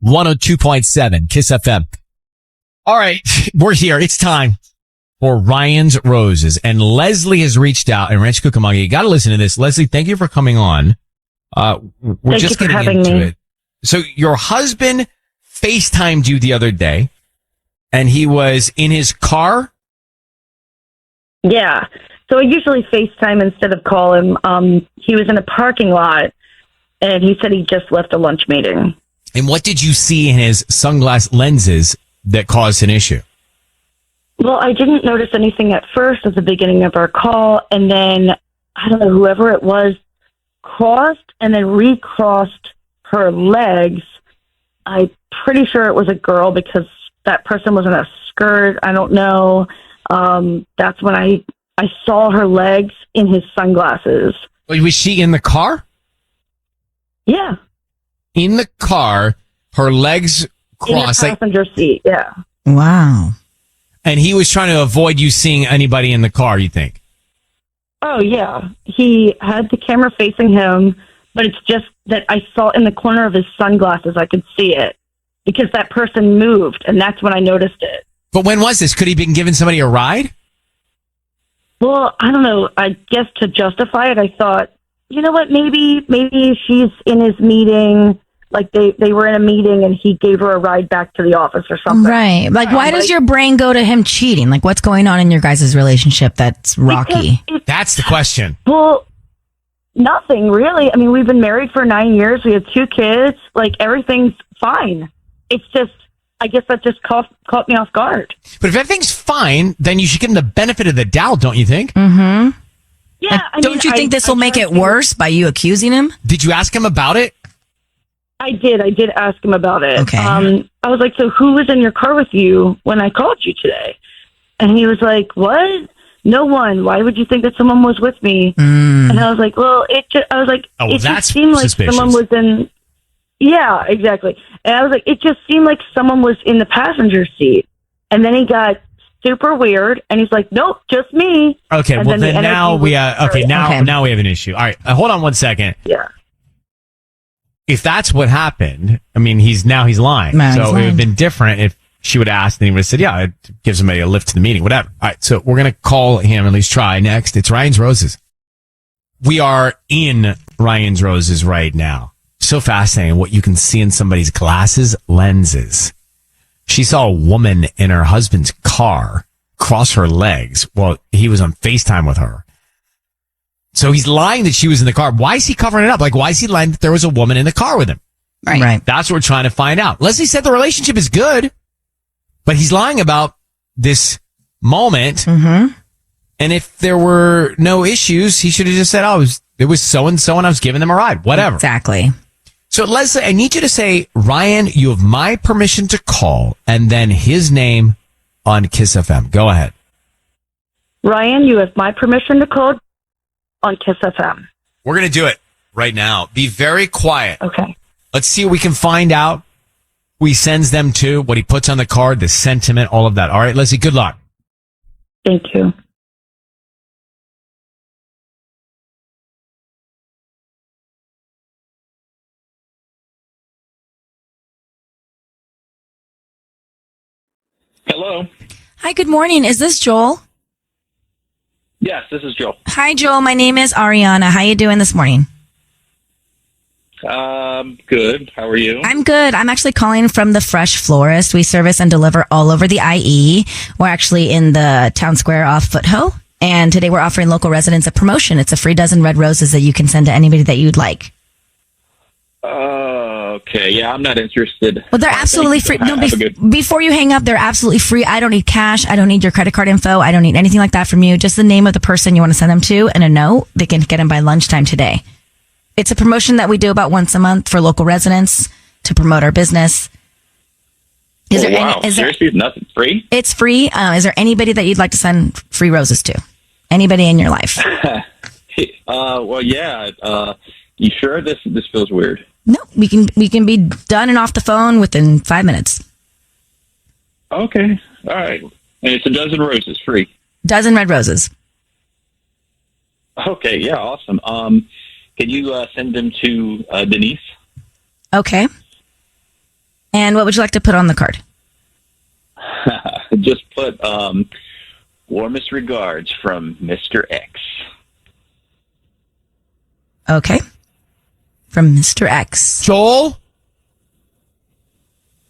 102.7 Kiss FM. All right, we're here. It's time for Ryan's Roses. And Leslie has reached out, and Ranch Cucamonga, you got to listen to this. Leslie, thank you for coming on. We're just getting into it. So your husband FaceTimed you the other day, and he was in his car? Yeah. So I usually FaceTime instead of call him. He was in a parking lot, and he said he just left a lunch meeting. And what did you see in his sunglass lenses that caused an issue? Well, I didn't notice anything at first at the beginning of our call, and then, I don't know, whoever it was crossed and then recrossed her legs. I'm pretty sure it was a girl because that person was in a skirt. I don't know. That's when I saw her legs in his sunglasses. Was she in the car? Yeah. In the car, her legs crossed. In the passenger seat, yeah. Wow. And he was trying to avoid you seeing anybody in the car, you think? Oh, yeah. He had the camera facing him, but it's just that I saw in the corner of his sunglasses, I could see it because that person moved, and that's when I noticed it. But when was this? Could he have been giving somebody a ride? Well, I don't know. I guess to justify it, I thought, you know what, maybe she's in his meeting. Like they were in a meeting and he gave her a ride back to the office or something. Right. Like, why does your brain go to him cheating? Like, what's going on in your guys' relationship that's rocky? That's the question. Well, nothing really. I mean, we've been married for 9 years. We have 2 kids. Like, everything's fine. It's just, I guess that just caught me off guard. But if everything's fine, then you should give him the benefit of the doubt, don't you think? Mm-hmm. Yeah. Don't you think this will make it worse by you accusing him? Did you ask him about it? I did ask him about it. Okay. I was like, so who was in your car with you when I called you today? And he was like, what? No one. Why would you think that someone was with me? And I was like, well, it just seemed like suspicious. someone was in. Yeah, exactly. And I was like, it just seemed like someone was in the passenger seat. And then he got super weird, and he's like, nope, just me. Okay, and well then now we now we have an issue. All right, hold on one second. Yeah. If that's what happened, I mean, he's lying. No, so he's it would lying. have been different if she would have asked and he would have said, yeah, I'd give somebody a lift to the meeting, whatever. All right, so we're going to call him, at least try next. It's Ryan's Roses. We are in Ryan's Roses right now. So fascinating what you can see in somebody's glasses, lenses. She saw a woman in her husband's car cross her legs while he was on FaceTime with her. So he's lying that she was in the car. Why is he covering it up? Like, why is he lying that there was a woman in the car with him? Right. That's what we're trying to find out. Leslie said the relationship is good, but he's lying about this moment. Mm-hmm. And if there were no issues, he should have just said, oh, it was so-and-so and I was giving them a ride. Whatever. Exactly. So, Leslie, I need you to say, Ryan, you have my permission to call, and then his name on Kiss FM. Go ahead. Ryan, you have my permission to call on Kiss FM. We're going to do it right now. Be very quiet. Okay. Let's see what we can find out. Who he sends them to, what he puts on the card, the sentiment, all of that. All right, Leslie, good luck. Thank you. Hello. Hi, good morning. Is this Joel? Yes, this is Joel. Hi, Joel. My name is Ariana. How you doing this morning? Good. How are you? I'm good. I'm actually calling from the Fresh Florist. We service and deliver all over the IE. We're actually in the town square off Foothill. And today we're offering local residents a promotion. It's a free dozen red roses that you can send to anybody that you'd like. Okay. Yeah, I'm not interested. Well, they're absolutely free. No, Have a good- before you hang up, they're absolutely free. I don't need cash. I don't need your credit card info. I don't need anything like that from you. Just the name of the person you want to send them to and a note. They can get them by lunchtime today. It's a promotion that we do about once a month for local residents to promote our business. Wow. Seriously, nothing free? It's free. Is there anybody that you'd like to send free roses to? Anybody in your life? Well, yeah. You sure this feels weird? No, we can be done and off the phone within 5 minutes. Okay. All right. And it's a dozen roses, free. Dozen red roses. Okay. Yeah. Awesome. Can you send them to Denise? Okay. And what would you like to put on the card? Just put warmest regards from Mr. X. Okay. From Mr. X. Joel,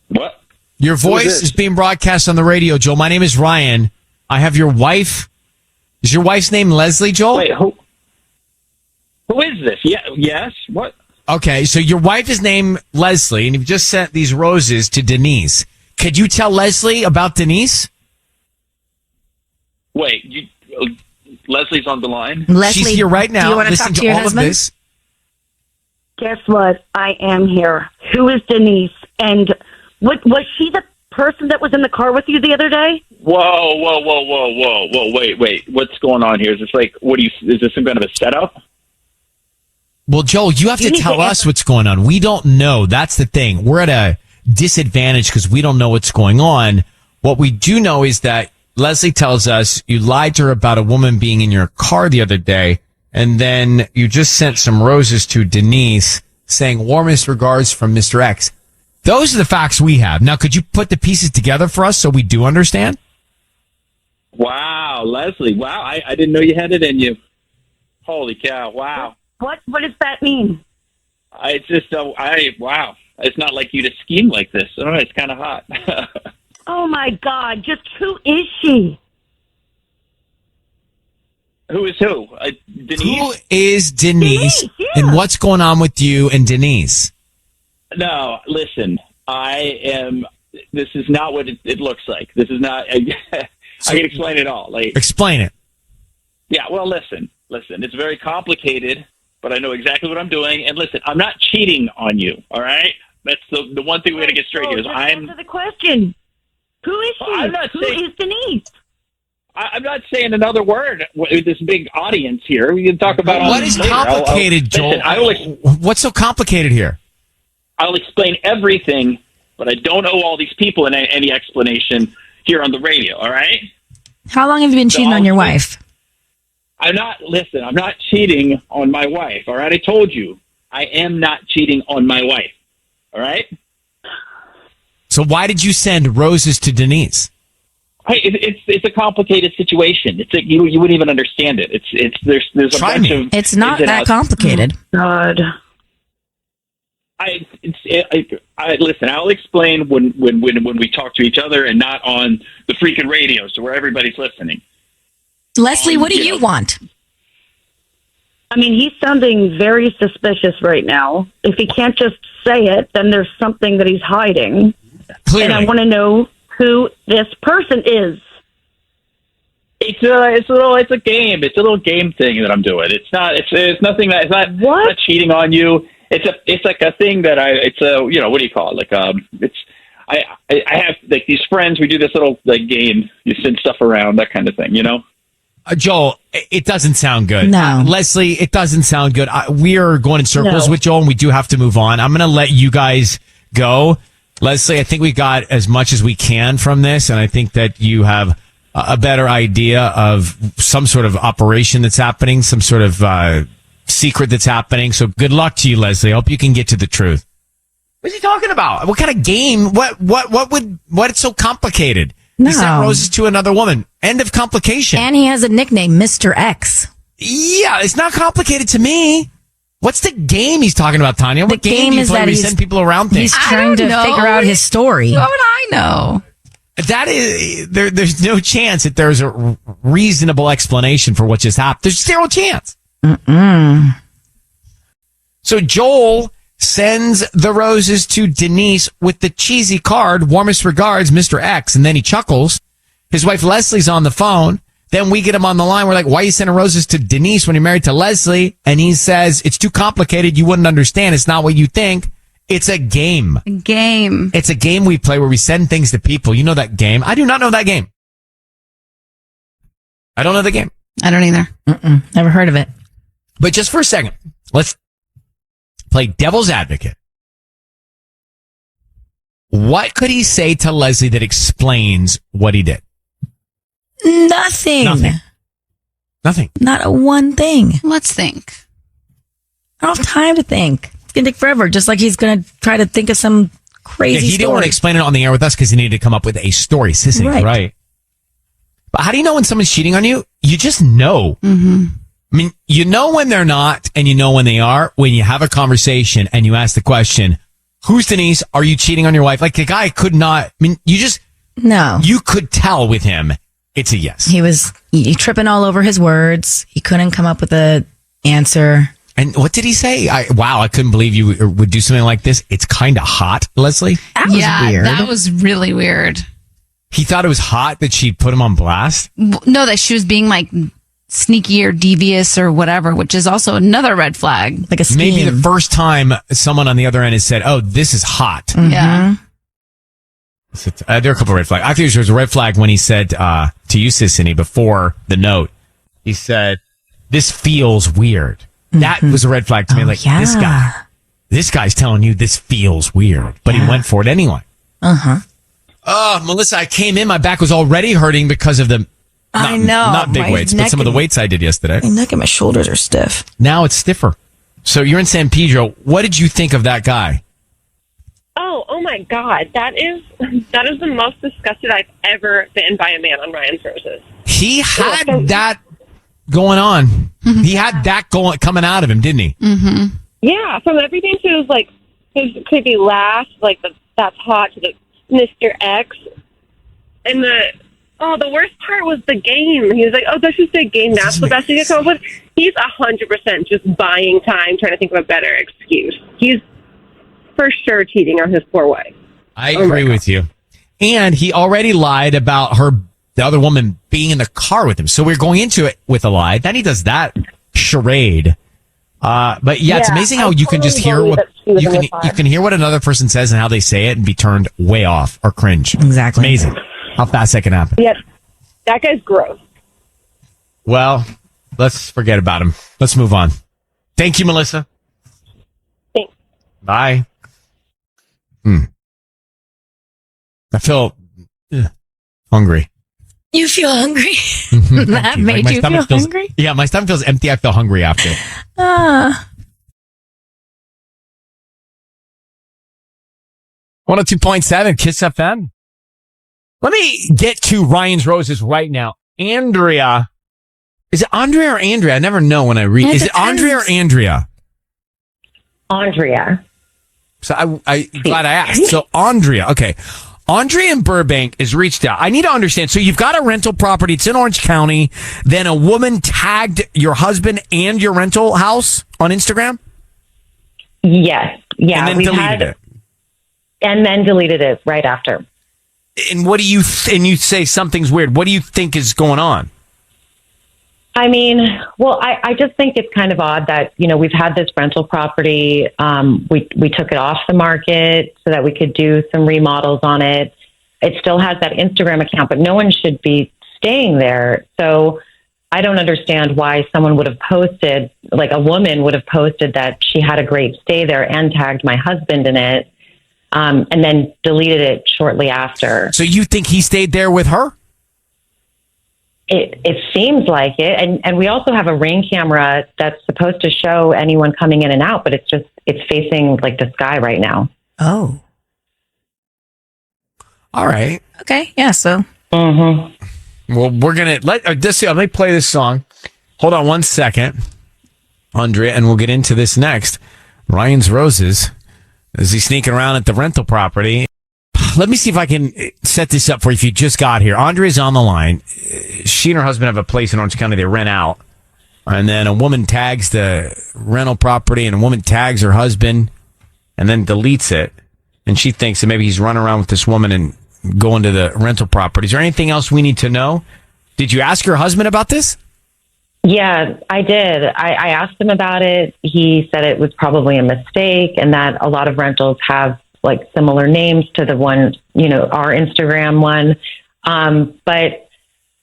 What? your voice this? is being broadcast on the radio, Joel. My name is Ryan. I have your wife. Is your wife's name Leslie, Joel? Wait, who is this? Yeah, yes. What? Okay, so your wife is named Leslie, and you've just sent these roses to Denise. Could you tell Leslie about Denise? Wait, Leslie's on the line? Leslie, She's here right now. do you want to Listen talk to your all husband? of this. Guess what? I am here. Who is Denise? And what was she the person that was in the car with you the other day? Whoa. Wait. What's going on here? Is this is this some kind of a setup? Well, Joel, you have to tell us what's going on. We don't know. That's the thing. We're at a disadvantage because we don't know what's going on. What we do know is that Leslie tells us you lied to her about a woman being in your car the other day, and then you just sent some roses to Denise saying warmest regards from Mr. X. Those are the facts we have. Now, could you put the pieces together for us so we do understand? Wow, Leslie. Wow, I didn't know you had it in you. Holy cow, wow. What does that mean? It's just, wow. It's not like you to scheme like this. Oh, it's kind of hot. Oh my God! Just who is she? Who is who? Denise? Who is Denise? Denise, yeah. And what's going on with you and Denise? No, listen. This is not what it looks like. This is not. I can explain it all. Explain it. Yeah. Well, listen. It's very complicated, but I know exactly what I'm doing. And listen, I'm not cheating on you. All right. That's the one thing we got to get straight here. Is Just answer the question. Who is she? I'm not Who saying- is Denise? I'm not saying another word with this big audience here. We can talk about What is later. complicated, Joel? Listen, What's so complicated here? I'll explain everything, but I don't owe all these people any explanation here on the radio, all right? How long have you been cheating on your wife? I'm not cheating on my wife, all right? I told you, I am not cheating on my wife, all right? So why did you send roses to Denise? It's a complicated situation. You wouldn't even understand it. There's a Try bunch me. of It's not ins and that outs. complicated. God. Listen. I'll explain when we talk to each other and not on the freaking radio, so where everybody's listening. Leslie, what do you want? I mean, he's sounding very suspicious right now. If he can't just say it, then there's something that he's hiding. Clearly. And I want to know who this person is. It's a game. It's a little game thing that I'm doing. It's nothing that it's not. What? I'm not cheating on you. It's like a thing that what do you call it? I have like these friends. We do this little game. You send stuff around, that kind of thing. Joel, it doesn't sound good. No. Leslie, it doesn't sound good. We are going in circles No. with Joel, and we do have to move on. I'm going to let you guys go. Leslie, I think we got as much as we can from this, and I think that you have a better idea of some sort of operation that's happening, some sort of secret that's happening. So good luck to you, Leslie. I hope you can get to the truth. What's he talking about? What kind of game? What's so complicated? No. He sent roses to another woman. End of complication. And he has a nickname, Mr. X. Yeah, it's not complicated to me. What's the game he's talking about, Tanya? What The game game do you is play that where you he's- send people around things? He's trying to figure out his story. What would I know? That is, there's no chance that there's a reasonable explanation for what just happened. There's zero chance. So Joel sends the roses to Denise with the cheesy card, warmest regards, Mr. X, and then he chuckles. His wife Leslie's on the phone. Then we get him on the line. We're like, why are you sending roses to Denise when you're married to Leslie? And he says, it's too complicated. You wouldn't understand. It's not what you think. It's a game. Game. It's a game we play where we send things to people. You know that game? I do not know that game. I don't know the game. I don't either. Never heard of it. But just for a second, let's play devil's advocate. What could he say to Leslie that explains what he did? Nothing. Nothing. Not a one thing. Let's think. I don't have time to think. It's going to take forever. Just like he's going to try to think of some Crazy he didn't want story. to explain it on the air with us because he needed to come up with a story. Sissy, right? But how do you know when someone's cheating on you? You just know. Mm-hmm. I mean, you know when they're not, and you know when they are. When you have a conversation and you ask the question, "Who's Denise? Are you cheating on your wife?" Like the guy could not. I mean, you could tell with him. It's a yes. He was tripping all over his words. He couldn't come up with a answer. And what did he say? Wow, I couldn't believe you would do something like this. It's kind of hot, Leslie. That was weird. That was really weird. He thought it was hot that she put him on blast. No, that she was being like sneaky or devious or whatever, which is also another red flag. Like a scheme. Maybe the first time someone on the other end has said, "Oh, this is hot." Mm-hmm. Yeah. So, there are a couple of red flags. I think there was a red flag when he said to you, Sissany, before the note, he said, "This feels weird." That was a red flag to me. Like, this guy's telling you this feels weird, but he went for it anyway. Oh, Melissa, I came in, my back was already hurting because of I know. not big My weights, but neck some of the and- weights I did yesterday. My neck and my shoulders are stiff. Now it's stiffer. So you're in San Pedro. What did you think of that guy? Oh my God. That is the most disgusted I've ever been by a man on Ryan's Roses. He had that going on. He had that coming out of him, didn't he? Mm-hmm. Yeah, from everything to his creepy laugh, like that's hot, to the Mr. X. And the worst part was the game. He was like, "Oh, that's just a game. That's the best you can come up with." He's 100% just buying time, trying to think of a better excuse. He's for sure cheating on his poor wife. I agree with you. And he already lied about the other woman being in the car with him. So we're going into it with a lie. Then he does that charade. But yeah, it's amazing how you can just hear what you can hear what another person says and how they say it and be turned way off or cringe. Exactly. Amazing how fast that can happen. Yeah, that guy's gross. Well, let's forget about him. Let's move on. Thank you, Melissa. Thanks. Bye. I feel hungry. You feel hungry? That made my you stomach feel feels, hungry? Yeah, my stomach feels empty. I feel hungry after. 102.7 Kiss FM. Let me get to Ryan's Roses right now. Andrea. Is it Andrea or Andrea? I never know when I read. Is it Andrea or Andrea? Andrea. So I glad I asked. So Andrea, okay. Andrea in Burbank has reached out. I need to understand. So you've got a rental property. It's in Orange County. Then a woman tagged your husband and your rental house on Instagram? Yes. Yeah. And then deleted it. And then deleted it right after. And what do you, and you say something's weird. What do you think is going on? I mean, well, I just think it's kind of odd that, we've had this rental property. We took it off the market so that we could do some remodels on it. It still has that Instagram account, but no one should be staying there. So I don't understand why someone would have posted, like a woman would have posted that she had a great stay there and tagged my husband in it, and then deleted it shortly after. So you think he stayed there with her? It seems like it. And we also have a Ring camera that's supposed to show anyone coming in and out, but it's facing like the sky right now. Oh. All right. Okay. Yeah. So. Mm-hmm. Well, we're going to let me play this song. Hold on one second, Andrea, and we'll get into this next. Ryan's Roses. Is he sneaking around at the rental property? Let me see if I can set this up for you if you just got here. Andrea's on the line. She and her husband have a place in Orange County they rent out. And then a woman tags the rental property and a woman tags her husband and then deletes it. And she thinks that maybe he's running around with this woman and going to the rental property. Is there anything else we need to know? Did you ask your husband about this? Yeah, I did. I asked him about it. He said it was probably a mistake and that a lot of rentals have like similar names to the one, our Instagram one. But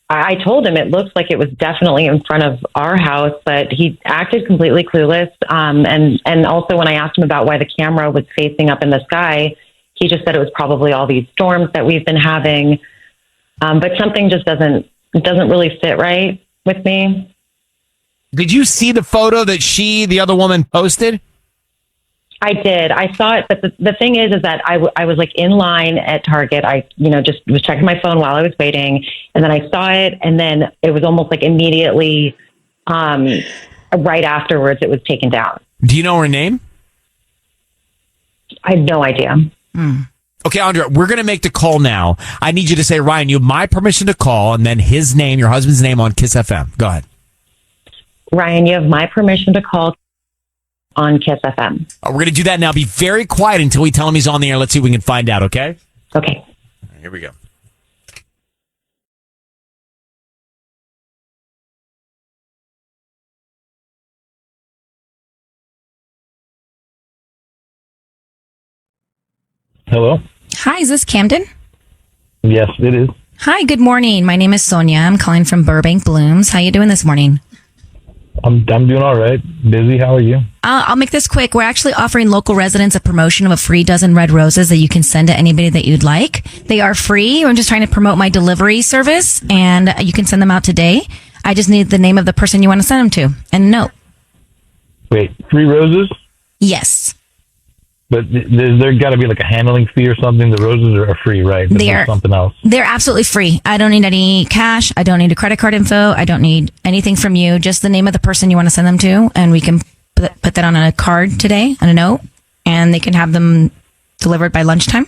I told him it looks like it was definitely in front of our house, but he acted completely clueless. And also when I asked him about why the camera was facing up in the sky, he just said it was probably all these storms that we've been having. But something just doesn't really fit right with me. Did you see the photo that the other woman posted? I did. I saw it, but the thing is that I was like in line at Target. I, just was checking my phone while I was waiting, and then I saw it, and then it was almost like immediately, right afterwards, it was taken down. Do you know her name? I have no idea. Okay, Andrea, we're going to make the call now. I need you to say, Ryan, you have my permission to call, and then his name, your husband's name on Kiss FM. Go ahead. Ryan, you have my permission to call on Kiss FM. We're going to do that now. Be very quiet until we tell him he's on the air. Let's see if we can find out, okay? Okay. All right, here we go. Hello? Hi, is this Camden? Yes, it is. Hi, good morning. My name is Sonia. I'm calling from Burbank Blooms. How you doing this morning? I'm doing all right. Busy. How are you? I'll make this quick. We're actually offering local residents a promotion of a free dozen red roses that you can send to anybody that you'd like. They are free. I'm just trying to promote my delivery service, and you can send them out today. I just need the name of the person you want to send them to and a note. Wait, 3 roses? Yes. But there got to be like a handling fee or something. The roses are free, right? There's something else. They're absolutely free. I don't need any cash. I don't need a credit card info. I don't need anything from you. Just the name of the person you want to send them to, and we can put that on a card today, on a note, and they can have them delivered by lunchtime.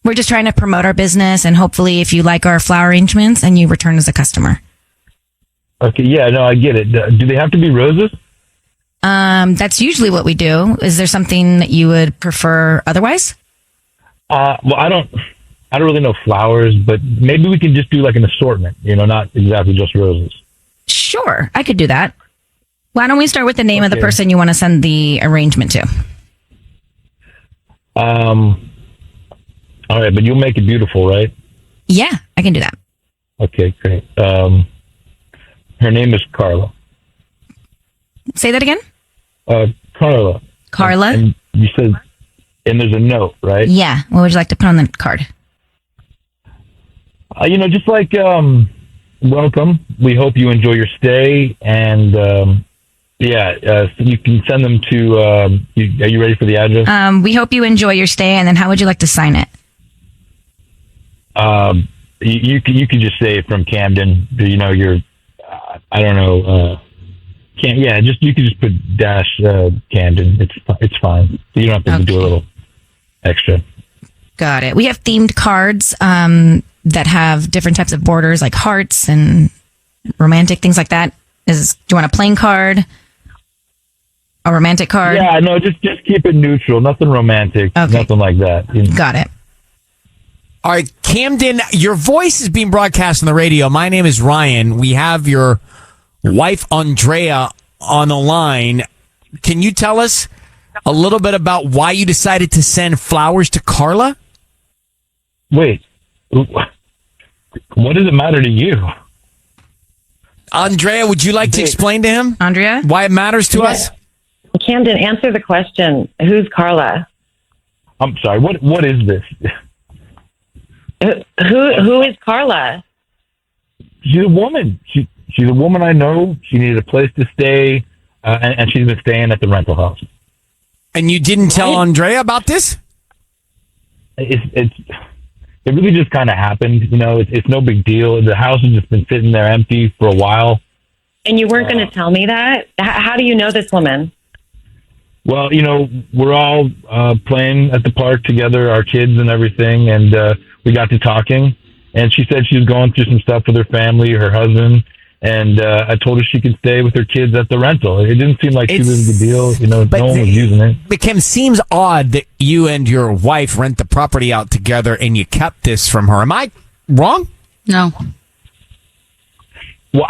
We're just trying to promote our business, and hopefully if you like our flower arrangements, and you return as a customer. Okay, yeah, no, I get it. Do they have to be roses? That's usually what we do. Is there something that you would prefer otherwise? Well, I don't really know flowers, but maybe we can just do like an assortment, not exactly just roses. Sure, I could do that. Why don't we start with the name of the person you want to send the arrangement to? All right, but you'll make it beautiful, right? Yeah, I can do that. Okay, great. Her name is Carla. Say that again? Carla. Carla? And you said, and there's a note, right? Yeah. What would you like to put on the card? Just like, welcome. We hope you enjoy your stay. And, so you can send them to, are you ready for the address? We hope you enjoy your stay. And then how would you like to sign it? You could just say from Camden, you're, I don't know, you could just put dash Camden. It's fine. You don't have to do a little extra. Got it. We have themed cards that have different types of borders, like hearts and romantic things like that. Do you want a plain card? A romantic card? Yeah, no, just keep it neutral. Nothing romantic. Okay. Nothing like that. Got it. All right, Camden, your voice is being broadcast on the radio. My name is Ryan. We have your wife, Andrea, on the line. Can you tell us a little bit about why you decided to send flowers to Carla? Wait, what does it matter to you? Andrea, would you like to explain to him, Andrea, why it matters to us? Camden, answer the question. Who's Carla? I'm sorry. What is this? Who is Carla? She's a woman. She's a woman I know. She needed a place to stay, and she's been staying at the rental house. And you didn't tell Andrea about this? It really just kind of happened. It's no big deal. The house has just been sitting there empty for a while. And you weren't going to tell me that? How do you know this woman? Well, we're all playing at the park together, our kids and everything, and we got to talking. And she said she was going through some stuff with her family, her husband, and I told her she could stay with her kids at the rental. It didn't seem like too big a deal. No one was using it. But Kim, seems odd that you and your wife rent the property out together and you kept this from her. Am I wrong? No. Well,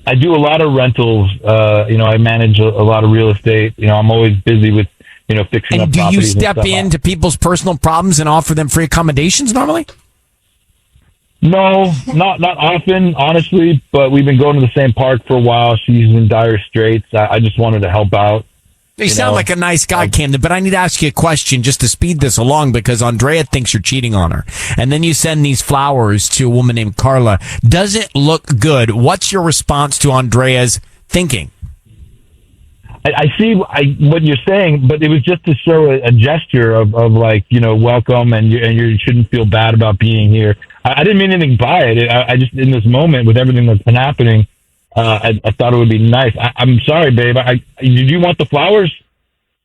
I do a lot of rentals. I manage a lot of real estate. I'm always busy with, fixing up and do you properties step into people's personal problems and offer them free accommodations normally? No, not often, honestly, but we've been going to the same park for a while. She's in dire straits. I just wanted to help out. You sound like a nice guy, Camden, but I need to ask you a question just to speed this along because Andrea thinks you're cheating on her. And then you send these flowers to a woman named Carla. Does it look good? What's your response to Andrea's thinking? I see what you're saying, but it was just to show a gesture of like, welcome, and you shouldn't feel bad about being here. I didn't mean anything by it. I just, in this moment with everything that's been happening, I thought it would be nice. I'm sorry, babe. Did you want the flowers?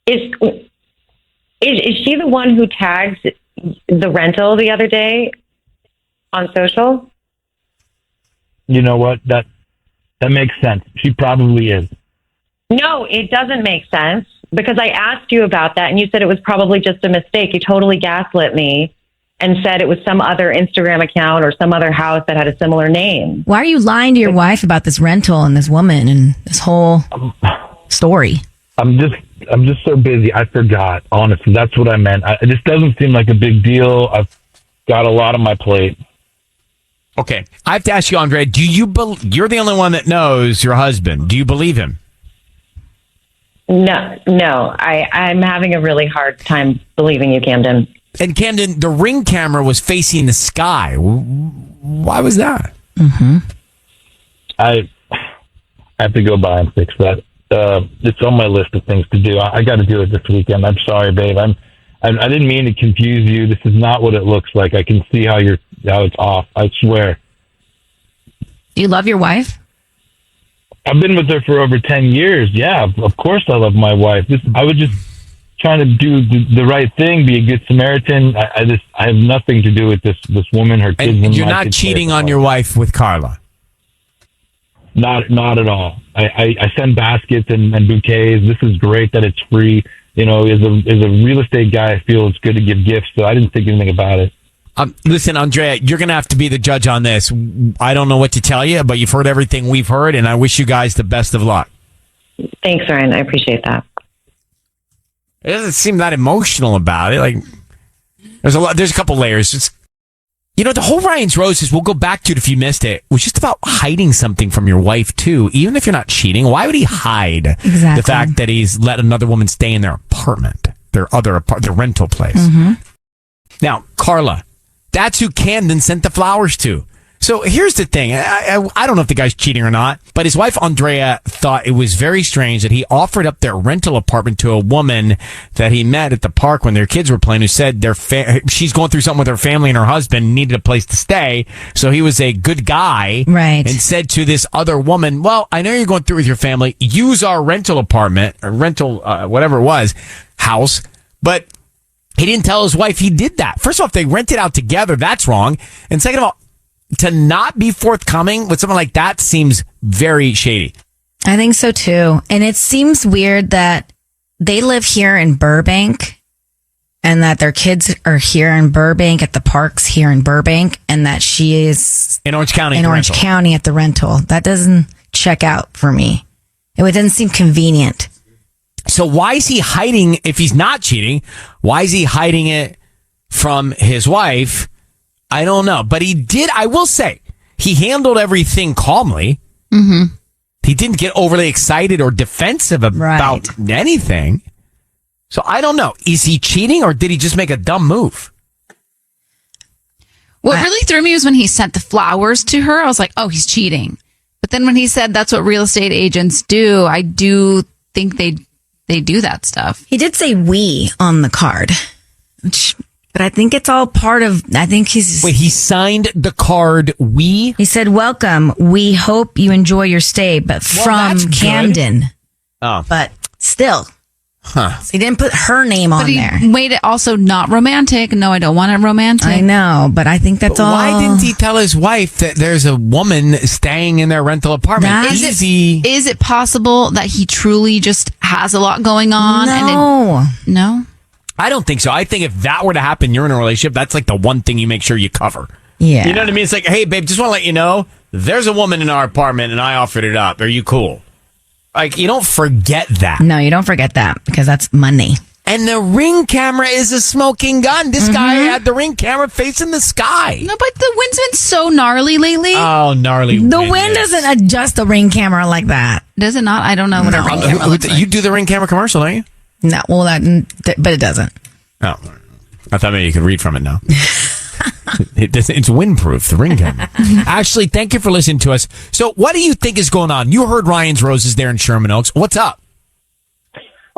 Is she the one who tagged the rental the other day on social? You know what? That makes sense. She probably is. No, it doesn't make sense, because I asked you about that and you said it was probably just a mistake. You totally gaslit me and said it was some other Instagram account or some other house that had a similar name. Why are you lying to your wife about this rental and this woman and this whole story? I'm just so busy. I forgot. Honestly, that's what I meant. This doesn't seem like a big deal. I've got a lot on my plate. Okay, I have to ask you, Andre. Do you you're the only one that knows your husband? Do you believe him? No. I'm having a really hard time believing you, Camden. And Camden, the Ring camera was facing the sky. Why was that? Mm-hmm. I have to go by and fix that. It's on my list of things to do. I got to do it this weekend. I'm sorry, babe. I didn't mean to confuse you. This is not what it looks like. I can see how it's off. I swear. Do you love your wife? I've been with her for over 10 years. Yeah, of course I love my wife. I was just trying to do the right thing, be a good Samaritan. I have nothing to do with this woman, her kids. And you're not cheating on your wife with Carla? Not at all. I send baskets and bouquets. This is great that it's free. As a real estate guy, I feel it's good to give gifts, so I didn't think anything about it. Listen, Andrea, you're going to have to be the judge on this. I don't know what to tell you, but you've heard everything we've heard, and I wish you guys the best of luck. Thanks, Ryan. I appreciate that. It doesn't seem that emotional about it. Like, there's a couple layers. The whole Ryan's Roses, we'll go back to it if you missed it, was just about hiding something from your wife, too. Even if you're not cheating, why would he hide the fact that he's let another woman stay in their apartment, their rental place? Mm-hmm. Now, Carla, that's who Camden sent the flowers to. So here's the thing. I don't know if the guy's cheating or not, but his wife, Andrea, thought it was very strange that he offered up their rental apartment to a woman that he met at the park when their kids were playing, who said she's going through something with her family and her husband needed a place to stay. So he was a good guy. Right. And said to this other woman, well, I know you're going through with your family. Use our rental apartment or rental, whatever it was, house. But he didn't tell his wife he did that. First of all, if they rented out together, that's wrong. And second of all, to not be forthcoming with something like that seems very shady. I think so too. And it seems weird that they live here in Burbank and that their kids are here in Burbank at the parks here in Burbank, and that she is in Orange County. County at the rental. That doesn't check out for me. It doesn't seem convenient. So why is he hiding, if he's not cheating, why is he hiding it from his wife? I don't know. But he did, I will say, he handled everything calmly. Mm-hmm. He didn't get overly excited or defensive about anything. So I don't know. Is he cheating, or did he just make a dumb move? What really threw me was when he sent the flowers to her. I was like, oh, he's cheating. But then when he said that's what real estate agents do, I do think they do that stuff. He did say "we" on the card, but I think it's all part of. I think he's. Wait, he signed the card. We. He said, "Welcome. We hope you enjoy your stay," but from Camden. Oh, but still, so he didn't put her name on there. But he made it also not romantic. No, I don't want it romantic. I know, but I think that's all. Why didn't he tell his wife that there's a woman staying in their rental apartment? Is it possible that he truly just has a lot going on? No. No? I don't think so. I think if that were to happen, you're in a relationship, that's like the one thing you make sure you cover. Yeah. You know what I mean? It's like, hey, babe, just want to let you know, there's a woman in our apartment and I offered it up. Are you cool? Like, you don't forget that. No, you don't forget that, because that's money. And the Ring camera is a smoking gun. This guy had the Ring camera facing the sky. No, but the wind's been so gnarly lately. Oh, gnarly. The wind doesn't adjust the Ring camera like that. Does it not? I don't know what a Ring camera looks like. You do the Ring camera commercial, don't you? No, well, but it doesn't. Oh, I thought maybe you could read from it now. It's windproof, the Ring camera. Actually, thank you for listening to us. So what do you think is going on? You heard Ryan's Roses there in Sherman Oaks. What's up?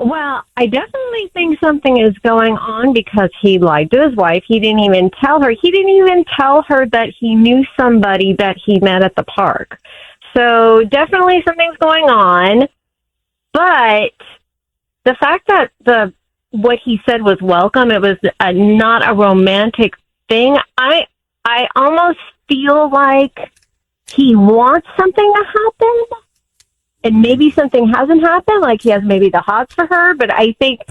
Well, I definitely think something is going on because he lied to his wife. He didn't even tell her. He didn't even tell her that he knew somebody that he met at the park. So definitely something's going on. But the fact that what he said was welcome, it was not a romantic thing. I almost feel like he wants something to happen. And maybe something hasn't happened, like he has maybe the hots for her, but I think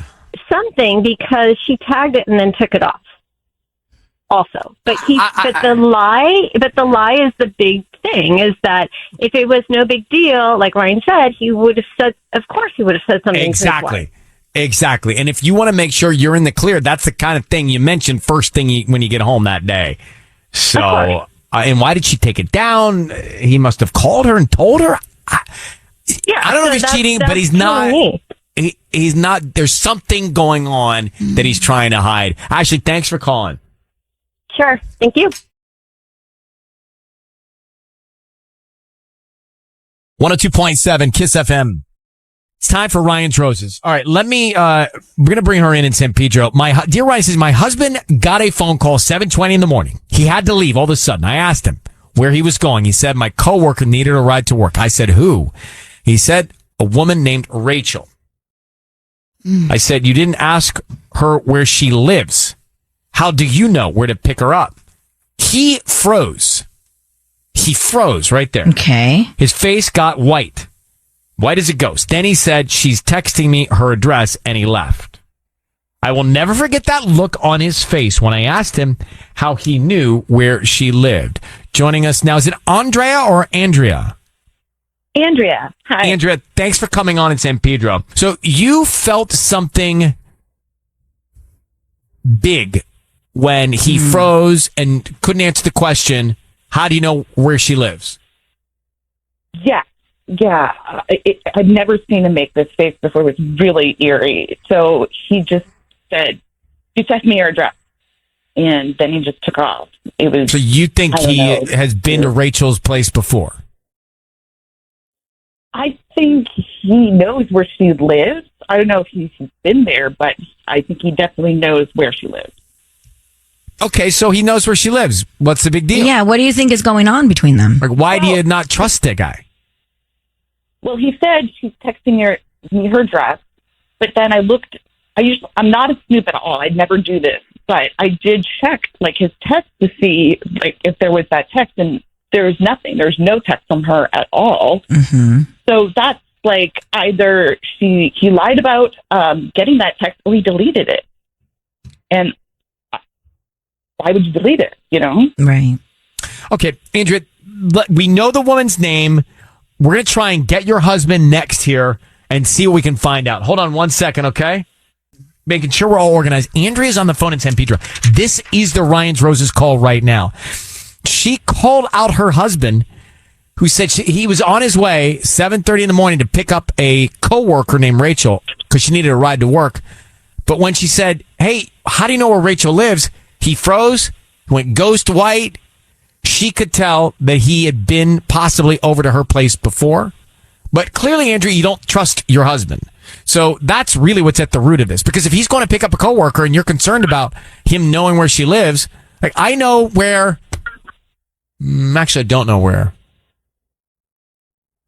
something because she tagged it and then took it off. Also, but the lie is the big thing. Is that if it was no big deal, like Ryan said, he would have said. Of course, he would have said something. Exactly. And if you want to make sure you're in the clear, that's the kind of thing you mentioned first thing when you get home that day. So, and why did she take it down? He must have called her and told her. Yeah, I don't know if he's cheating, but he's not. He's not. There's something going on that he's trying to hide. Ashley, thanks for calling. Sure. Thank you. 102.7 Kiss FM. It's time for Ryan's Roses. All right, we're going to bring her in San Pedro. Dear Ryan says, my husband got a phone call 7:20 in the morning. He had to leave all of a sudden. I asked him where he was going. He said, my coworker needed a ride to work. I said, who? He said, a woman named Rachel. I said, you didn't ask her where she lives. How do you know where to pick her up? He froze. He froze right there. Okay. His face got white as a ghost. Then he said, she's texting me her address, and he left. I will never forget that look on his face when I asked him how he knew where she lived. Joining us now, is it Andrea or Andrea? Andrea. Hi. Andrea, thanks for coming on in San Pedro. So you felt something big when he froze and couldn't answer the question, how do you know where she lives? Yeah. I've never seen him make this face before. It was really eerie. So he just said, you text me your address. And then he just took off. It was. So you think he has been to Rachel's place before? I think he knows where she lives. I don't know if he's been there, but I think he definitely knows where she lives. Okay, so he knows where she lives. What's the big deal? Yeah, what do you think is going on between them? Like, why do you not trust that guy? Well, he said she's texting me her address, but then I'm not a snoop at all. I'd never do this, but I did check like his text to see like if there was that text, and there's nothing. There's no text from her at all. Mm-hmm. So that's like either he lied about getting that text, or he deleted it. And why would you delete it? You know? Right. Okay, Andrea, we know the woman's name. We're going to try and get your husband next here and see what we can find out. Hold on 1 second, okay? Making sure we're all organized. Andrea's on the phone in San Pedro. This is the Ryan's Roses call right now. She called out her husband, who said he was on his way 7:30 in the morning to pick up a coworker named Rachel because she needed a ride to work. But when she said, hey, how do you know where Rachel lives? He froze, went ghost white. She could tell that he had been possibly over to her place before. But clearly, Andrea, you don't trust your husband. So that's really what's at the root of this. Because if he's going to pick up a coworker and you're concerned about him knowing where she lives, like I know where. Actually, I don't know where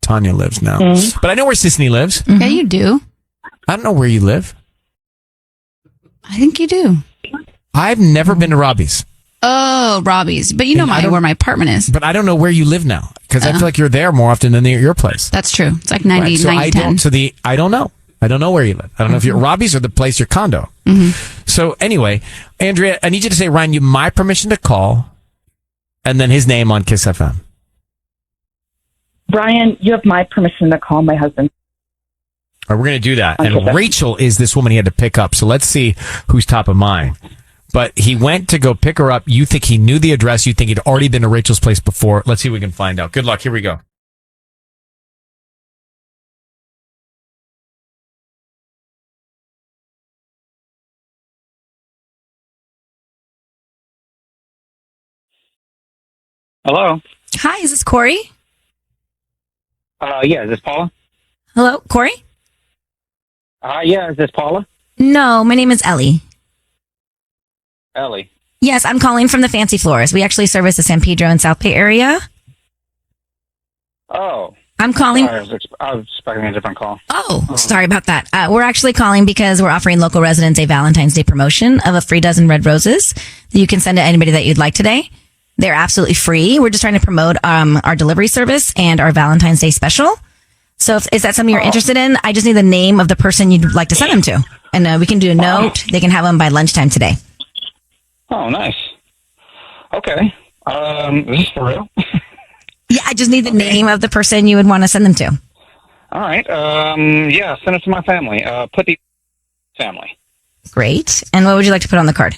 Tanya lives now. But I know where Sisney lives. Yeah, you do. I don't know where you live. I think you do. I've never been to Robbie's. Oh, Robbie's. But you know where my apartment is. But I don't know where you live now because I feel like you're there more often than your place. That's true. It's like 90, Right, so 90, 10. I don't know. I don't know where you live. I don't know if you're at Robbie's or the place, your condo. So anyway, Andrea, I need you to say, Ryan, you have my permission to call and then his name on Kiss FM. Brian, you have my permission to call my husband. All right, we're going to do that. On And Kiss FM. Rachel is this woman he had to pick up. So let's see who's top of mind. But he went to go pick her up. You think he knew the address. You think he'd already been to Rachel's place before. Let's see if we can find out. Good luck. Here we go. Hello. Hi, is this Corey? Yeah, is this Paula? Hello, Corey? Yeah, is this Paula? No, my name is Ellie. Ellie. Yes, I'm calling from the Fancy Floors. We actually service the San Pedro and South Bay area. Oh. I'm calling. Sorry, I was expecting a different call. Oh, sorry about that. We're actually calling because we're offering local residents a Valentine's Day promotion of a free dozen red roses that you can send to anybody that you'd like today. They're absolutely free. We're just trying to promote our delivery service and our Valentine's Day special. So is that something you're interested in? I just need the name of the person you'd like to send them to. And we can do a note. They can have them by lunchtime today. Oh, nice. Okay. Is this for real? Yeah, I just need the name of the person you would want to send them to. All right. Yeah, send it to my family. Put the family. Great. And what would you like to put on the card?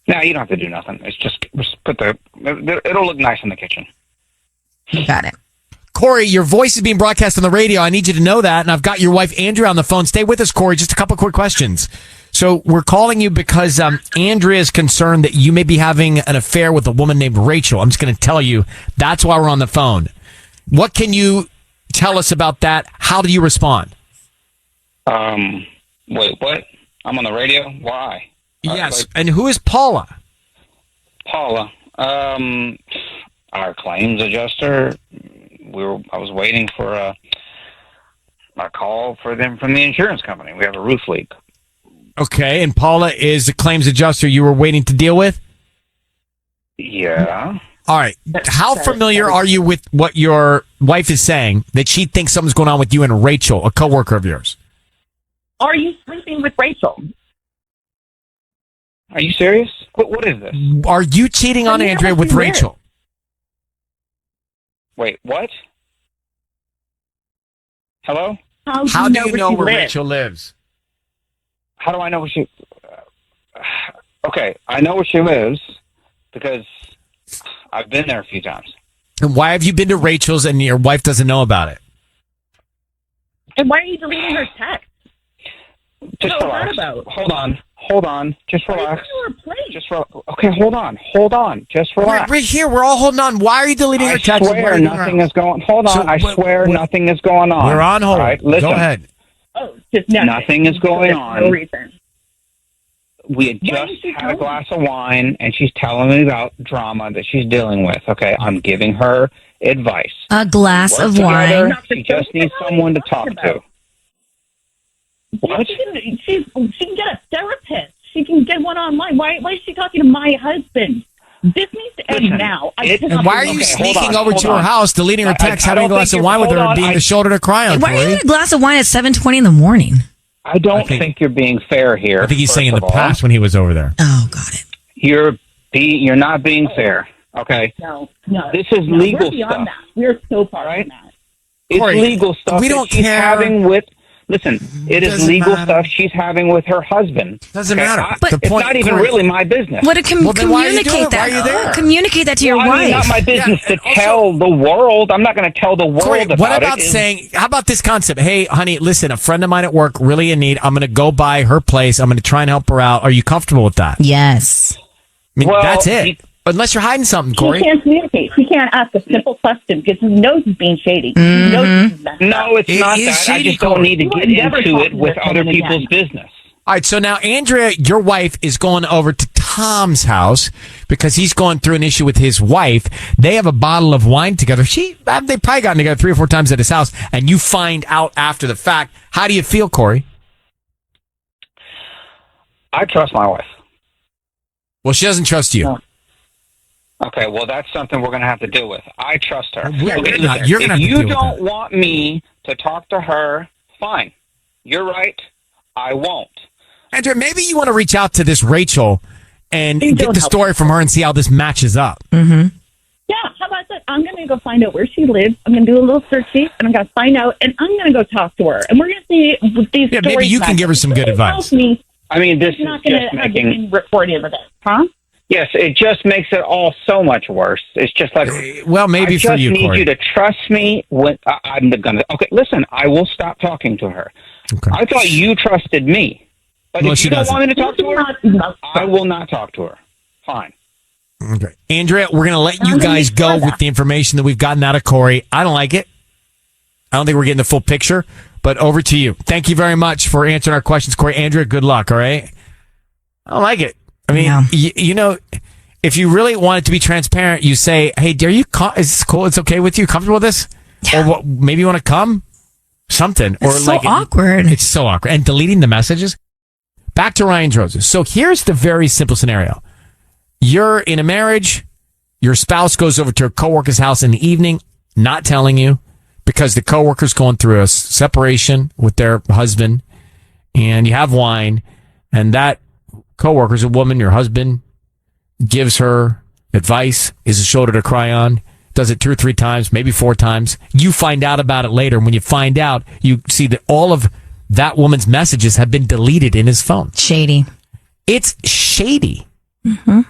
No, you don't have to do nothing. It's just put it'll look nice in the kitchen. Got it. Corey, your voice is being broadcast on the radio. I need you to know that. And I've got your wife, Andrea, on the phone. Stay with us, Corey. Just a couple quick questions. So we're calling you because Andrea is concerned that you may be having an affair with a woman named Rachel. I'm just going to tell you that's why we're on the phone. What can you tell us about that? How do you respond? Wait, what? I'm on the radio? Why? Yes. And who is Paula? Paula. Our claims adjuster. I was waiting for a call for them from the insurance company. We have a roof leak. Okay, and Paula is the claims adjuster you were waiting to deal with? Yeah. All right. How familiar are you with what your wife is saying that she thinks something's going on with you and Rachel, a coworker of yours? Are you sleeping with Rachel? Are you serious? What is this? Are you cheating on Andrea with Rachel? Wait, what? Hello? How do you know where Rachel lives? How do I know where she... okay, I know where she lives because I've been there a few times. And why have you been to Rachel's and your wife doesn't know about it? And why are you deleting her text? Just relax. Hold on. Just relax. Okay, hold on. Just relax. We're here. We're all holding on. Why are you deleting her text? I swear nothing is going... Hold on. I swear nothing is going on. We're on hold. All right, listen. Go ahead. Oh, just nothing is going on. No reason. We had just had a glass of wine, and she's telling me about drama that she's dealing with. Okay, I'm giving her advice. A glass of wine. She just needs someone to talk to. What? She can get a therapist. She can get one online. Why is she talking to my husband? This needs to end now. And why are you sneaking over to her house, deleting her text, having a glass of wine with her, and being the shoulder to cry on? Why are you having a glass of wine at 7:20 in the morning? I don't think you're being fair here. I think he's saying in the past when he was over there. Oh, got it. You're not being fair. Okay. No. This is legal we're beyond stuff. That. We're so far from that. It's Corey, legal stuff. We don't she's care. Having with. Listen, it is legal stuff she's having with her husband. Doesn't matter. But it's not even really my business. What communicate why are you doing it? that? Why are you there? Communicate that to your wife. It's not my business to tell the world. I'm not going to tell the world Corey, about it. what about saying, how about this concept? Hey, honey, listen, a friend of mine at work really in need. I'm going to go by her place. I'm going to try and help her out. Are you comfortable with that? Yes. I mean, that's it. Unless you're hiding something, Corey. She can't communicate. She can't ask a simple question because he knows he's being shady. He knows he's messed up. No, it's not that. I just don't need to get into it with other people's business. All right, so now, Andrea, your wife is going over to Tom's house because he's going through an issue with his wife. They have a bottle of wine together. They probably gotten together 3 or 4 times at his house, and you find out after the fact. How do you feel, Corey? I trust my wife. Well, she doesn't trust you. No. Okay, well, that's something we're going to have to deal with. I trust her. You're if gonna have to you deal with don't want me to talk to her, fine. You're right. I won't. Andrea, maybe you want to reach out to this Rachel and get the story from her and see how this matches up. Mm-hmm. Yeah, how about that? I'm going to go find out where she lives. I'm going to do a little searchy, and I'm going to find out, and I'm going to go talk to her. And we're going to see what these stories maybe you can give her some good advice. This is not going to have any recording of it, huh? Yes, it just makes it all so much worse. It's just like, well, maybe for you, I just need Corey. you to trust me when I'm going to. Okay, listen, I will stop talking to her. Okay. I thought you trusted me. But if you don't want me to talk to her, I will not talk to her. Fine. Okay. Andrea, we're going to let you guys go with the information that we've gotten out of Corey. I don't like it. I don't think we're getting the full picture. But over to you. Thank you very much for answering our questions, Corey. Andrea, good luck, all right? I don't like it. I mean, you know, if you really want it to be transparent, you say, hey, is this cool? It's okay with you? Comfortable with this? Yeah. Or maybe you want to come? Something. It's so awkward. It's so awkward. And deleting the messages. Back to Ryan's Roses. So here's the very simple scenario. You're in a marriage. Your spouse goes over to her coworker's house in the evening, not telling you, because the coworker's going through a separation with their husband, and you have wine, and that coworker's a woman, your husband, gives her advice, is a shoulder to cry on, does it 2 or 3 times, maybe 4 times. You find out about it later. And when you find out, you see that all of that woman's messages have been deleted in his phone. Shady. It's shady. Mm-hmm.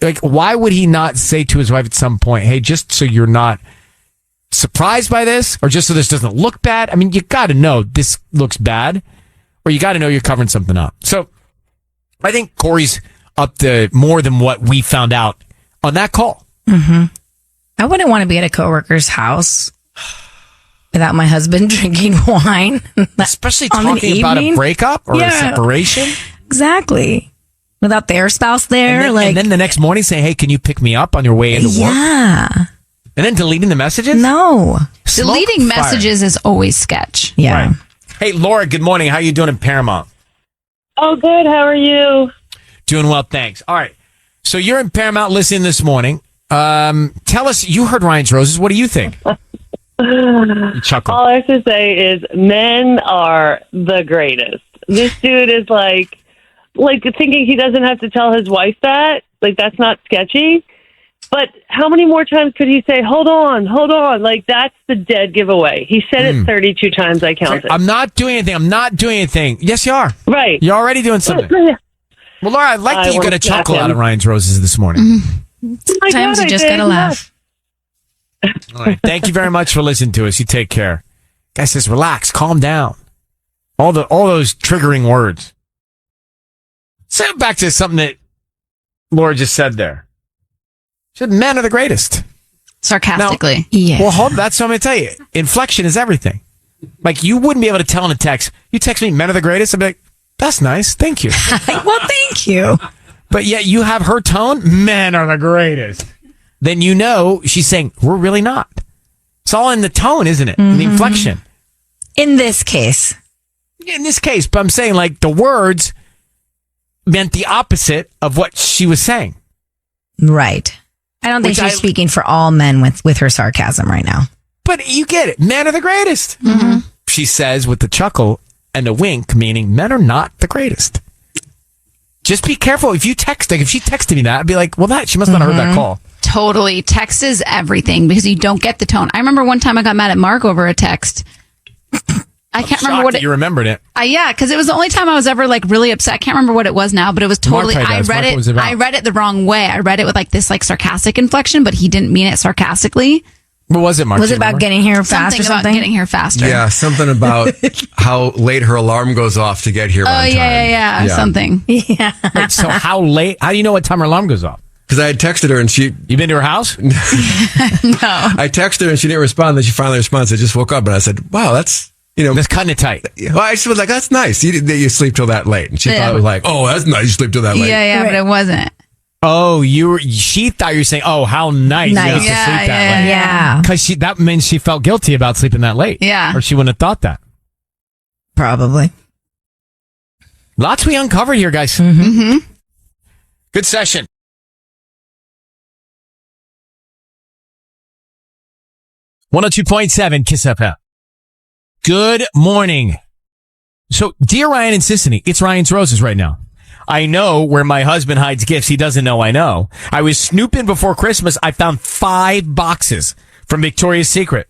Like, why would he not say to his wife at some point, hey, just so you're not surprised by this, or just so this doesn't look bad? I mean, you got to know this looks bad, or you got to know you're covering something up. So I think Corey's up to more than what we found out on that call. Mm-hmm. I wouldn't want to be at a coworker's house without my husband drinking wine. Especially talking about a breakup or a separation. Exactly. Without their spouse there. And then the next morning saying, hey, can you pick me up on your way into work? Yeah. And then deleting the messages? No. Deleting messages is always sketch. Yeah. Right. Hey, Laura, good morning. How are you doing in Paramount? Oh, good. How are you? Doing well, thanks. All right. So you're in Paramount listening this morning. Tell us, you heard Ryan's Roses. What do you think? You chuckle. All I have to say is men are the greatest. This dude is like thinking he doesn't have to tell his wife that. Like, that's not sketchy. But how many more times could he say, hold on? Like, that's the dead giveaway. He said it 32 times, I counted. I'm not doing anything. Yes, you are. Right. You're already doing something. Well, Laura, I like that you got a chuckle out of Ryan's Roses this morning. Sometimes you just got to laugh. All right. Thank you very much for listening to us. You take care. Guy says, relax, calm down. All those triggering words. So back to something that Laura just said there. She said, men are the greatest. Sarcastically. Now, yeah. Well, hold on. That's what I'm going to tell you. Inflection is everything. Like, you wouldn't be able to tell in a text. You text me, men are the greatest. I'd be like, that's nice. Thank you. Well, thank you. But yet you have her tone, men are the greatest. Then you know she's saying, we're really not. It's all in the tone, isn't it? In the inflection. In this case. In this case. But I'm saying, like, the words meant the opposite of what she was saying. Right. I don't think she's speaking for all men with her sarcasm right now. But you get it. Men are the greatest. Mm-hmm. She says with the chuckle and a wink, meaning men are not the greatest. Just be careful. If she texted me that, I'd be like, well, she must not have heard that call. Totally. Text is everything because you don't get the tone. I remember one time I got mad at Mark over a text. I can't remember what you remembered it. Yeah, because it was the only time I was ever like really upset. I can't remember what it was now, but it was totally. I read it the wrong way. I read it with like this like sarcastic inflection, but he didn't mean it sarcastically. What was it, Mark? Was it about getting here fast or something? About getting here faster. Yeah, something about how late her alarm goes off to get here on time. Yeah, something. Yeah. Wait, so how late? How do you know what time her alarm goes off? Because I had texted her and she... You been to her house? No. I texted her and she didn't respond. Then she finally responded. I just woke up and I said, wow, that's... That's cutting it tight. Well, I just was like, that's nice. You sleep till that late. And she thought it was like, oh, that's nice. You sleep till that late. Yeah, but it wasn't. Oh, she thought you were saying, oh, how nice. You have to sleep that late. Yeah. Because that means she felt guilty about sleeping that late. Yeah. Or she wouldn't have thought that. Probably. Lots we uncovered here, guys. Mm-hmm. Good session. .7 Kiss FM. Good morning. So, dear Ryan and Sissany, it's Ryan's Roses right now. I know where my husband hides gifts he doesn't know I know. I was snooping before Christmas. I found 5 boxes from Victoria's Secret.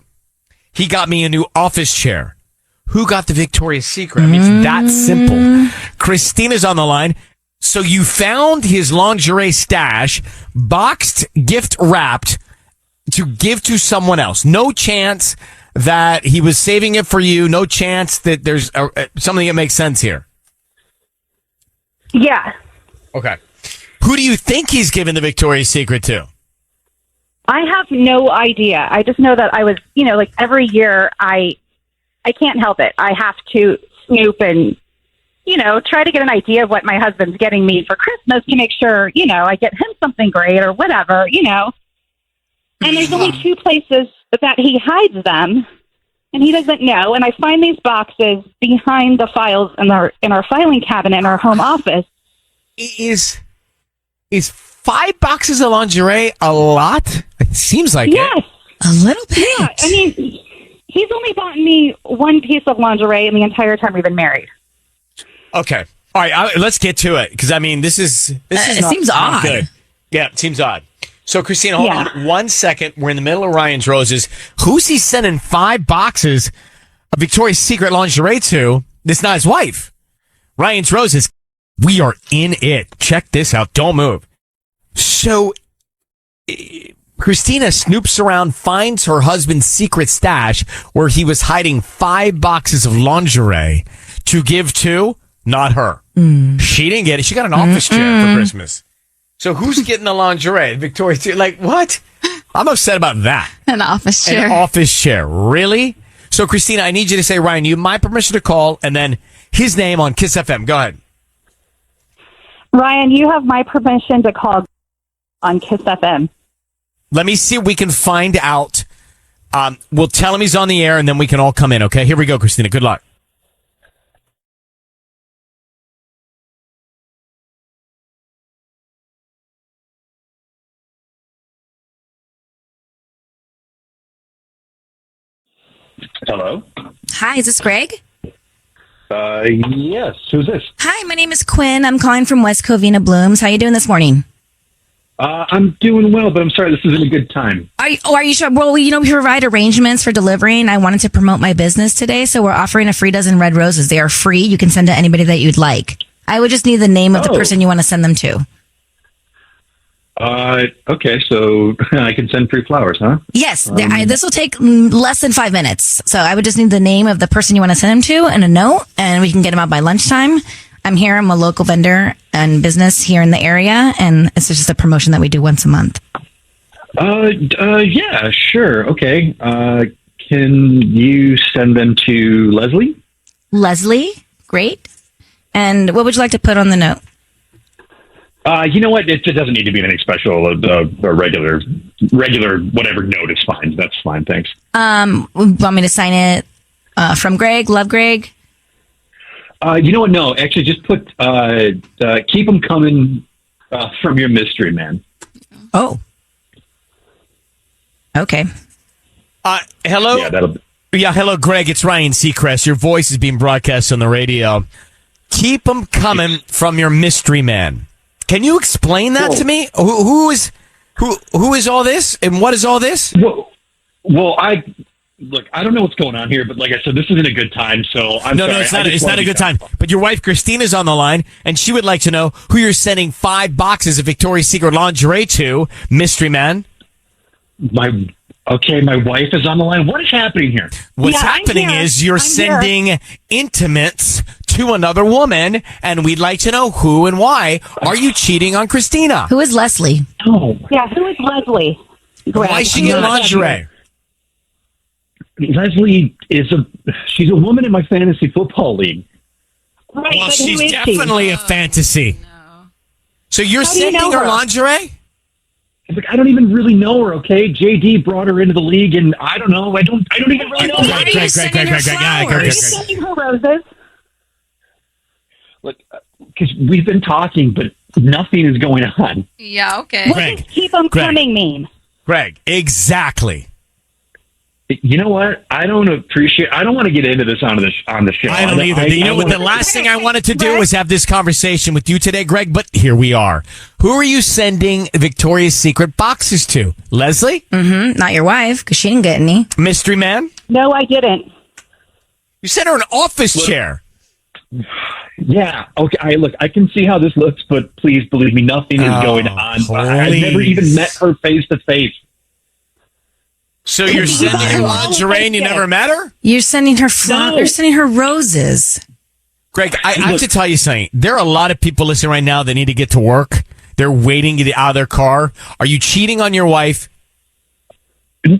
He got me a new office chair. Who got the Victoria's Secret? I mean, it's that simple. Christina's on the line. So you found his lingerie stash, boxed, gift wrapped, to give to someone else. No chance that he was saving it for you. No chance that there's something that makes sense here. Yeah. Okay. Who do you think he's given the Victoria's Secret to? I have no idea. I just know that I was, like every year I I can't help it. I have to snoop and, try to get an idea of what my husband's getting me for Christmas to make sure, I get him something great or whatever, And there's only 2 places that he hides them, and he doesn't know. And I find these boxes behind the files in our filing cabinet in our home office. Is 5 boxes of lingerie a lot? It seems like yes. it. A little bit. Yeah, I mean, he's only bought me 1 piece of lingerie in the entire time we've been married. Okay. All right, let's get to it, because, I mean, this is it not, seems not odd. good. Yeah, it seems odd. So, Christina, hold on 1 second. We're in the middle of Ryan's Roses. Who's he sending 5 boxes of Victoria's Secret lingerie to? That's not his wife. Ryan's Roses. We are in it. Check this out. Don't move. So, Christina snoops around, finds her husband's secret stash where he was hiding 5 boxes of lingerie to give to, not her. She didn't get it. She got an office chair for Christmas. So who's getting the lingerie? Victoria's Secret. Like, what? I'm upset about that. An office chair. An office chair. Really? So, Christina, I need you to say, Ryan, you have my permission to call, and then his name on Kiss FM. Go ahead. Ryan, you have my permission to call on Kiss FM. Let me see if we can find out. We'll tell him he's on the air, and then we can all come in, okay? Here we go, Christina. Good luck. Hello? Hi, is this Greg? Yes. Who's this? Hi, my name is Quinn. I'm calling from West Covina Blooms. How you doing this morning? I'm doing well, but I'm sorry, this isn't a good time. Are you sure? Well, we provide arrangements for delivery, and I wanted to promote my business today, so we're offering a free dozen red roses. They are free. You can send to anybody that you'd like. I would just need the name of the person you want to send them to. Okay, so I can send free flowers, huh? Yes, this will take less than 5 minutes. So I would just need the name of the person you want to send them to and a note, and we can get them out by lunchtime. I'm here. I'm a local vendor and business here in the area, and it's just a promotion that we do once a month. Yeah, sure. Okay. Can you send them to Leslie? Leslie, great. And what would you like to put on the note? You know what? It doesn't need to be anything special. A regular whatever note is fine. That's fine. Thanks. Want me to sign it from Greg? Love Greg. You know what? No, actually, just put keep them coming from your mystery man. Oh. Okay. Hello. Yeah, hello, Greg. It's Ryan Seacrest. Your voice is being broadcast on the radio. Keep them coming from your mystery man. Can you explain that to me? Who is all this, and what is all this? Well, I don't know what's going on here, but like I said, this isn't a good time. So I'm sorry. No, it's not a good time. But your wife Christina's on the line, and she would like to know who you're sending 5 boxes of Victoria's Secret lingerie to, mystery man. My wife is on the line. What is happening here? What's happening is you're sending intimates to another woman, and we'd like to know who and why. Are you cheating on Christina? Who is Leslie? Oh. Yeah, who is Leslie? Why is she getting lingerie? Leslie she's a woman in my fantasy football league. Right, well, but she's who is definitely a fantasy. No. So you're sending her lingerie? Like, I don't even really know her, okay? JD brought her into the league, and I don't know. I don't even really know her. Why are you sending her roses? Look, because we've been talking, but nothing is going on. Yeah, okay. What does keep them coming mean? Greg, exactly. You know what? I don't want to get into this on the show. I don't either. You know what? The last thing I wanted to do was have this conversation with you today, Greg, but here we are. Who are you sending Victoria's Secret boxes to? Leslie? Mm-hmm. Not your wife, because she didn't get any. Mystery man? No, I didn't. You sent her an office chair. Yeah. Okay. I can see how this looks, but please believe me, nothing is going on. I've never even met her face to face. So you're sending her lingerie and you never met her? You're sending her flowers. You're sending her roses. Greg, I have to tell you something. There are a lot of people listening right now that need to get to work. They're waiting to get out of their car. Are you cheating on your wife?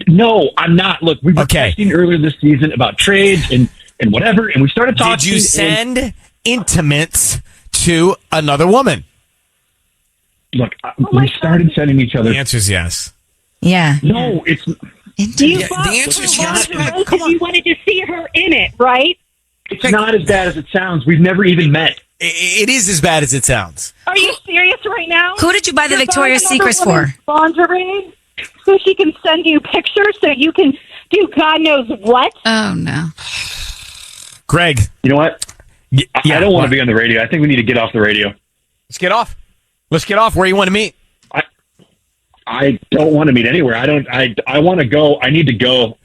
No, I'm not. Look, we were talking earlier this season about trades, and and whatever. And we started talking. Did you send intimates to another woman? Look, we started sending each other. The answer is yes. Yeah. No, it's. The answer is yes. Because you wanted to see her in it, right? It's not as bad as it sounds. We've never even met. It is as bad as it sounds. Are you serious right now? Who did you buy the You're Victoria's buying another Secrets for? woman's lingerie, so she can send you pictures, so you can do God knows what. Oh no, Greg. You know what? I don't want to be on the radio. I think we need to get off the radio. Let's get off. Where you want to meet? I don't want to meet anywhere. I want to go. I need to go.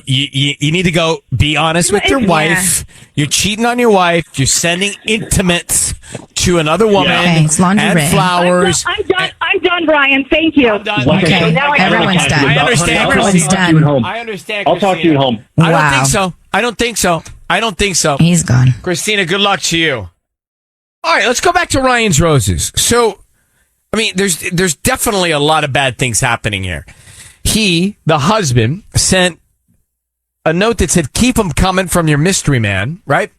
You need to go. Be honest with your wife. You're cheating on your wife. You're sending intimates to another woman. Okay, it's lingerie. And flowers. I'm done, Brian. Thank you. I'm done. Okay, now everyone's done. I understand. Everyone's done. I understand. I'll talk to you at home. I don't Wow. think so. He's gone. Christina, good luck to you. All right, let's go back to Ryan's Roses. So, I mean, there's definitely a lot of bad things happening here. He, the husband, sent a note that said, "Keep them coming from your mystery man," right?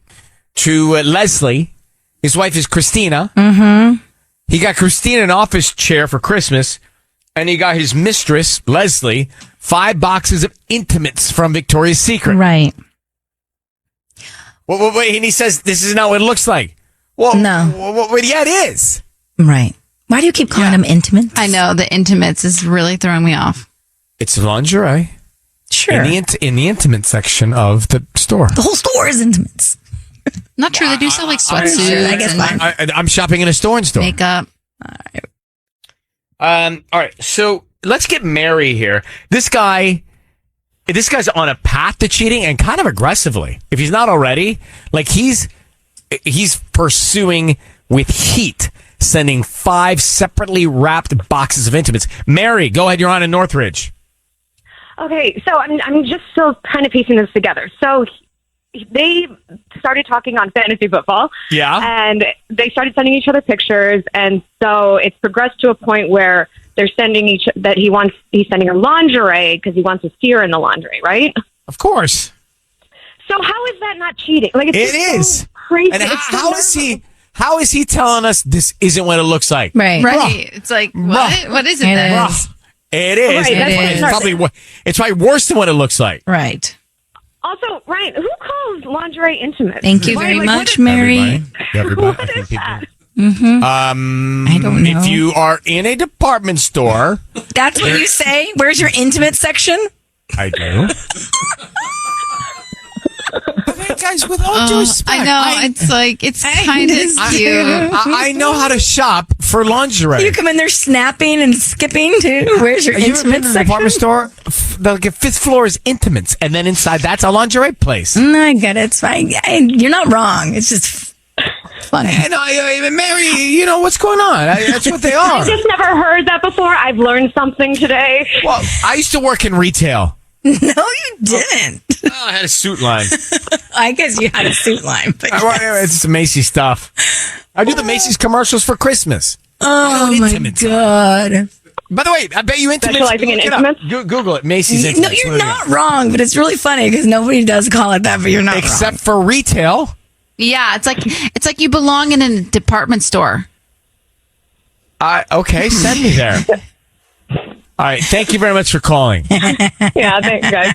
To Leslie. His wife is Christina. Mm-hmm. He got Christina an office chair for Christmas, and he got his mistress, Leslie, 5 boxes of intimates from Victoria's Secret. Right. Well, and he says, this is not what it looks like. Well, No. Well, yeah, it is. Right. Why do you keep calling them intimates? I know the intimates is really throwing me off. It's lingerie. Sure. In the intimate section of the store. The whole store is intimates. Not true. They do sell like sweatsuits. I guess fine. I'm shopping in a store. Makeup. All right. So let's get Mary here. This guy's on a path to cheating, and kind of aggressively. If he's not already, like he's pursuing with heat, sending 5 separately wrapped boxes of intimates. Mary, go ahead. You're on in Northridge. Okay, so I'm just still kind of piecing this together. So they started talking on fantasy football. Yeah. And they started sending each other pictures, and so it's progressed to a point where they're sending he's sending her lingerie because he wants to see her in the lingerie, right? Of course. So how is that not cheating? Like, it's just so crazy. And It's so how is he telling us this isn't what it looks like? Right. Right. It's like, what is it It then? is. It is. Right, It's probably worse than what it looks like. Right. Also, Ryan, who calls lingerie intimate? Thank you very much, Mary. Everybody. What is that? Mm-hmm. I don't know. If you are in a department store, That's what you say? Where's your intimate section? I do. Guys, with all due respect, I know. It's kind of cute. I know how to shop for lingerie. You come in there snapping and skipping too. Where's your You ever been intimate to the section? department store? The 5th floor is intimates, and then inside that's a lingerie place. I get it. It's fine. You're not wrong. It's just funny. And Mary, you know what's going on. That's what they are. I've just never heard that before. I've learned something today. Well, I used to work in retail. No, you didn't. I had a suit line. I guess you had a suit line. But It's just Macy's stuff. I do the Macy's commercials for Christmas. oh my God. By the way, I bet you intimates. Specializing in look it up. intimates? Google it. Macy's No, intimates. you're not wrong, but it's really funny because nobody does call it that, but you're not Except wrong. for retail. Yeah, it's like you belong in a department store. Okay, send me there. All right, thank you very much for calling. Yeah, thanks, guys.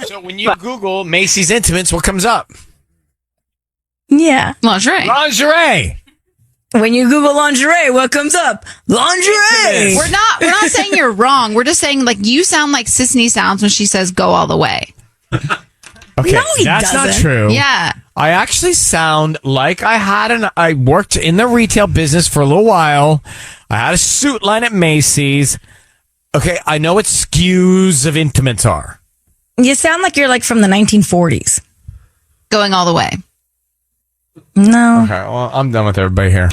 So when you Google Macy's Intimates, what comes up? Yeah. Lingerie. Lingerie. When you Google lingerie, what comes up? Lingerie. We're not saying you're wrong. We're just saying like you sound like Sisney sounds when she says "go all the way." Okay, No, he that's not doesn't. true. Yeah. I actually sound like I worked in the retail business for a little while. I had a suit line at Macy's. Okay, I know what SKUs of intimates are. You sound like you're like from the 1940s. Going all the way. No. Okay, well, I'm done with everybody here.